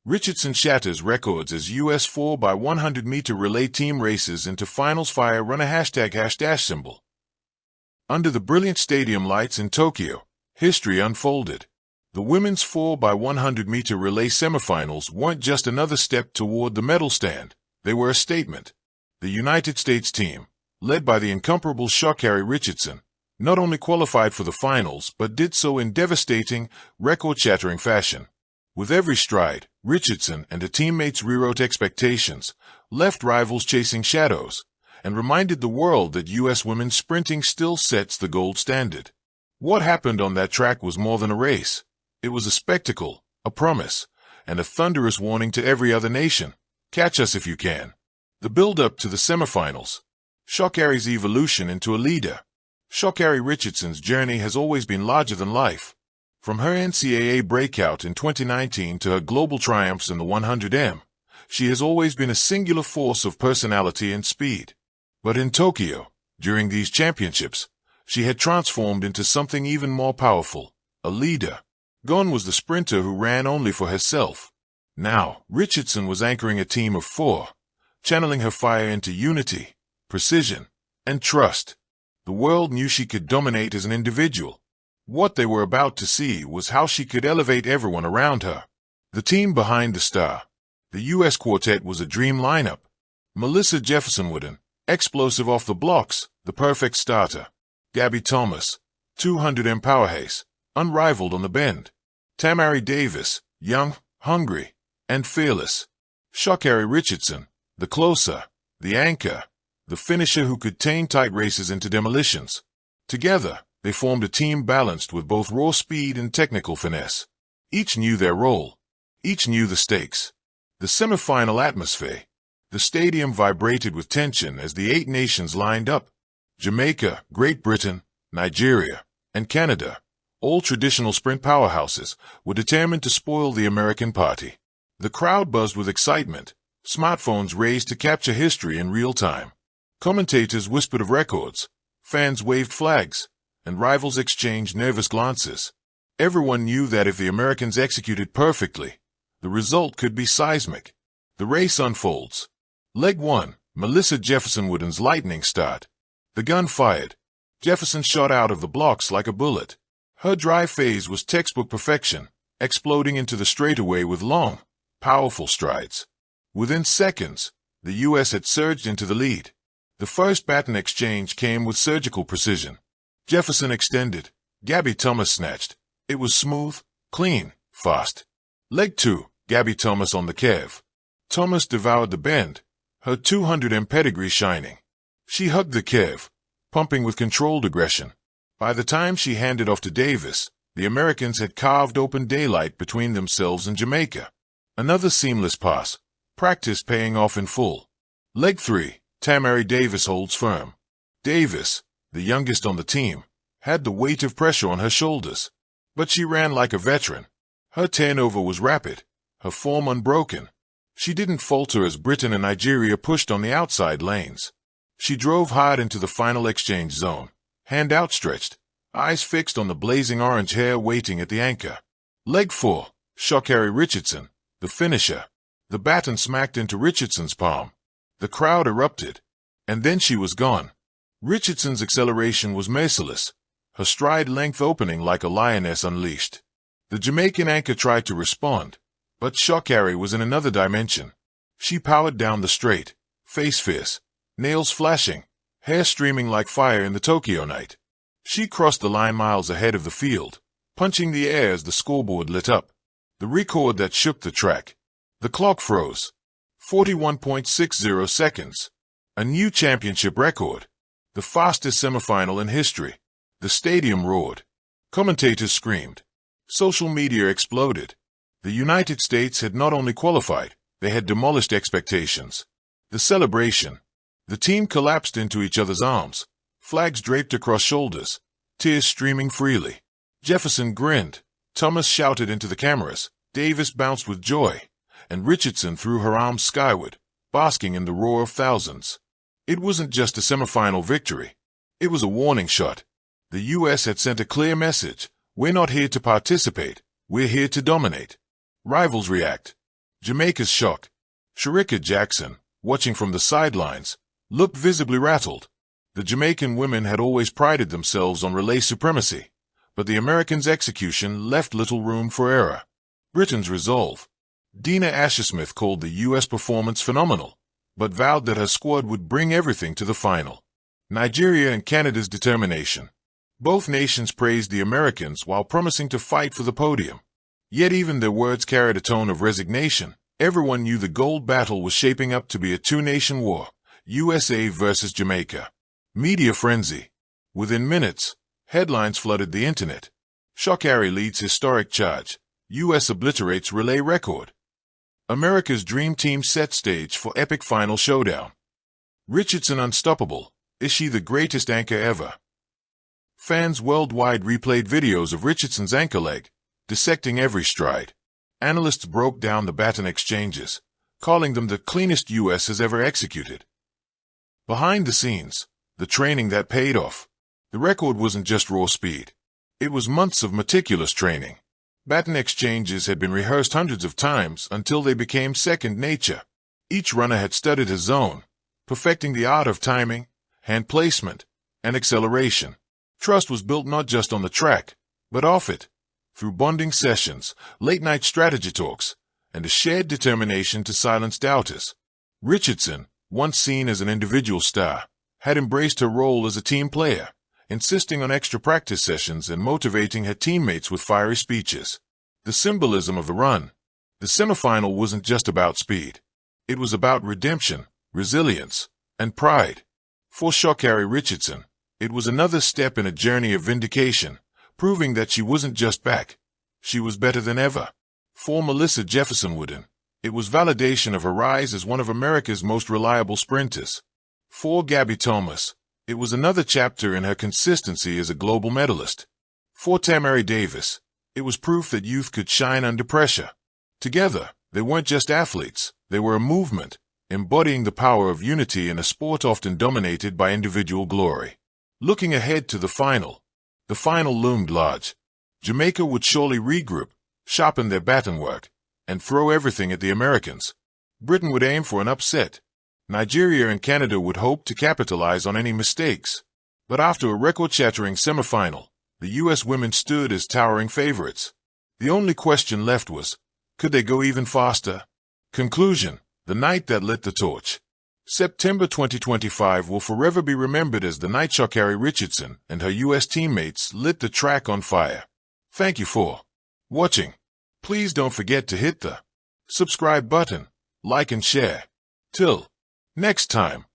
Richardson shatters records as U.S. 4x100m relay team races into finals. Fire run a ## symbol. Under the brilliant stadium lights in Tokyo, history unfolded. The women's 4x100m relay semifinals weren't just another step toward the medal stand. They were a statement. The United States team, led by the incomparable Sha'Carri Richardson, not only qualified for the finals but did so in devastating, record-shattering fashion. With every stride, Richardson and her teammates rewrote expectations, left rivals chasing shadows, and reminded the world that U.S. women's sprinting still sets the gold standard. What happened on that track was more than a race. It was a spectacle, a promise, and a thunderous warning to every other nation. Catch us if you can. The build-up to the semifinals. Sha'Carri's evolution into a leader. Sha'Carri Richardson's journey has always been larger than life. From her NCAA breakout in 2019 to her global triumphs in the 100m, she has always been a singular force of personality and speed. But in Tokyo, during these championships, she had transformed into something even more powerful, a leader. Gone was the sprinter who ran only for herself. Now, Richardson was anchoring a team of 4, channeling her fire into unity, precision, and trust. The world knew she could dominate as an individual. What they were about to see was how she could elevate everyone around her. The team behind the star. The U.S. quartet was a dream lineup. Melissa Jefferson-Wooden, explosive off the blocks, the perfect starter. Gabby Thomas, 200m powerhouse, unrivaled on the bend. Tamari Davis, young, hungry, and fearless. Sha'Carri Richardson, the closer, the anchor, the finisher who could turn tight races into demolitions. Together, they formed a team balanced with both raw speed and technical finesse. Each knew their role. Each knew the stakes. The semifinal atmosphere. The stadium vibrated with tension as the 8 nations lined up. Jamaica, Great Britain, Nigeria, and Canada, all traditional sprint powerhouses, were determined to spoil the American party. The crowd buzzed with excitement. Smartphones raised to capture history in real time. Commentators whispered of records. Fans waved flags, and rivals exchanged nervous glances. Everyone knew that if the Americans executed perfectly, the result could be seismic. The race unfolds. Leg 1, Melissa Jefferson-Wooden's lightning start. The gun fired. Jefferson shot out of the blocks like a bullet. Her drive phase was textbook perfection, exploding into the straightaway with long, powerful strides. Within seconds, the U.S. had surged into the lead. The first baton exchange came with surgical precision. Jefferson extended. Gabby Thomas snatched. It was smooth, clean, fast. Leg 2, Gabby Thomas on the curve. Thomas devoured the bend, her 200m pedigree shining. She hugged the curve, pumping with controlled aggression. By the time she handed off to Davis, the Americans had carved open daylight between themselves and Jamaica. Another seamless pass, practice paying off in full. Leg 3, Tamari Davis holds firm. Davis, the youngest on the team, had the weight of pressure on her shoulders. But she ran like a veteran. Her turnover was rapid, her form unbroken. She didn't falter as Britain and Nigeria pushed on the outside lanes. She drove hard into the final exchange zone, hand outstretched, eyes fixed on the blazing orange hair waiting at the anchor. Leg 4, Sha'Carri Richardson, the finisher. The baton smacked into Richardson's palm. The crowd erupted, and then she was gone. Richardson's acceleration was merciless, her stride length opening like a lioness unleashed. The Jamaican anchor tried to respond, but Sha'Carri was in another dimension. She powered down the straight, face fierce, nails flashing, hair streaming like fire in the Tokyo night. She crossed the line miles ahead of the field, punching the air as the scoreboard lit up. The record that shook the track. The clock froze. 41.60 seconds. A new championship record. The fastest semifinal in history. The stadium roared. Commentators screamed. Social media exploded. The United States had not only qualified, they had demolished expectations. The celebration. The team collapsed into each other's arms, flags draped across shoulders, tears streaming freely. Jefferson grinned. Thomas shouted into the cameras. Davis bounced with joy, and Richardson threw her arms skyward, basking in the roar of thousands. It wasn't just a semifinal victory. It was a warning shot. The U.S. had sent a clear message. We're not here to participate. We're here to dominate. Rivals react. Jamaica's shock. Sha'Carri Jackson, watching from the sidelines, looked visibly rattled. The Jamaican women had always prided themselves on relay supremacy, but the Americans' execution left little room for error. Britain's resolve. Dina Ashersmith called the U.S. performance phenomenal, but vowed that her squad would bring everything to the final. Nigeria and Canada's determination. Both nations praised the Americans while promising to fight for the podium. Yet even their words carried a tone of resignation. Everyone knew the gold battle was shaping up to be a two-nation war, USA versus Jamaica. Media frenzy. Within minutes, headlines flooded the internet. Sha'Carri leads historic charge. U.S. obliterates relay record. America's dream team set stage for epic final showdown. Richardson unstoppable. Is she the greatest anchor ever? Fans worldwide replayed videos of Richardson's anchor leg, dissecting every stride. Analysts broke down the baton exchanges, calling them the cleanest U.S. has ever executed. Behind the scenes, the training that paid off. The record wasn't just raw speed. It was months of meticulous training. Baton exchanges had been rehearsed hundreds of times until they became second nature. Each runner had studied his zone, perfecting the art of timing, hand placement, and acceleration. Trust was built not just on the track, but off it, through bonding sessions, late-night strategy talks, and a shared determination to silence doubters. Richardson, once seen as an individual star, had embraced her role as a team player, insisting on extra practice sessions and motivating her teammates with fiery speeches. The symbolism of the run. The semifinal wasn't just about speed. It was about redemption, resilience, and pride. For Sha'Carri Richardson, it was another step in a journey of vindication, proving that she wasn't just back. She was better than ever. For Melissa Jefferson Wooden, it was validation of her rise as one of America's most reliable sprinters. For Gabby Thomas, it was another chapter in her consistency as a global medalist. For Tamari Davis, it was proof that youth could shine under pressure. Together, they weren't just athletes, they were a movement, embodying the power of unity in a sport often dominated by individual glory. Looking ahead to the final loomed large. Jamaica would surely regroup, sharpen their baton work, and throw everything at the Americans. Britain would aim for an upset. Nigeria and Canada would hope to capitalize on any mistakes. But after a record-shattering semifinal, the U.S. women stood as towering favorites. The only question left was, could they go even faster? Conclusion: the night that lit the torch. September 2025 will forever be remembered as the night Sha'Carri Richardson and her U.S. teammates lit the track on fire. Thank you for watching. Please don't forget to hit the subscribe button, like and share. Till next time.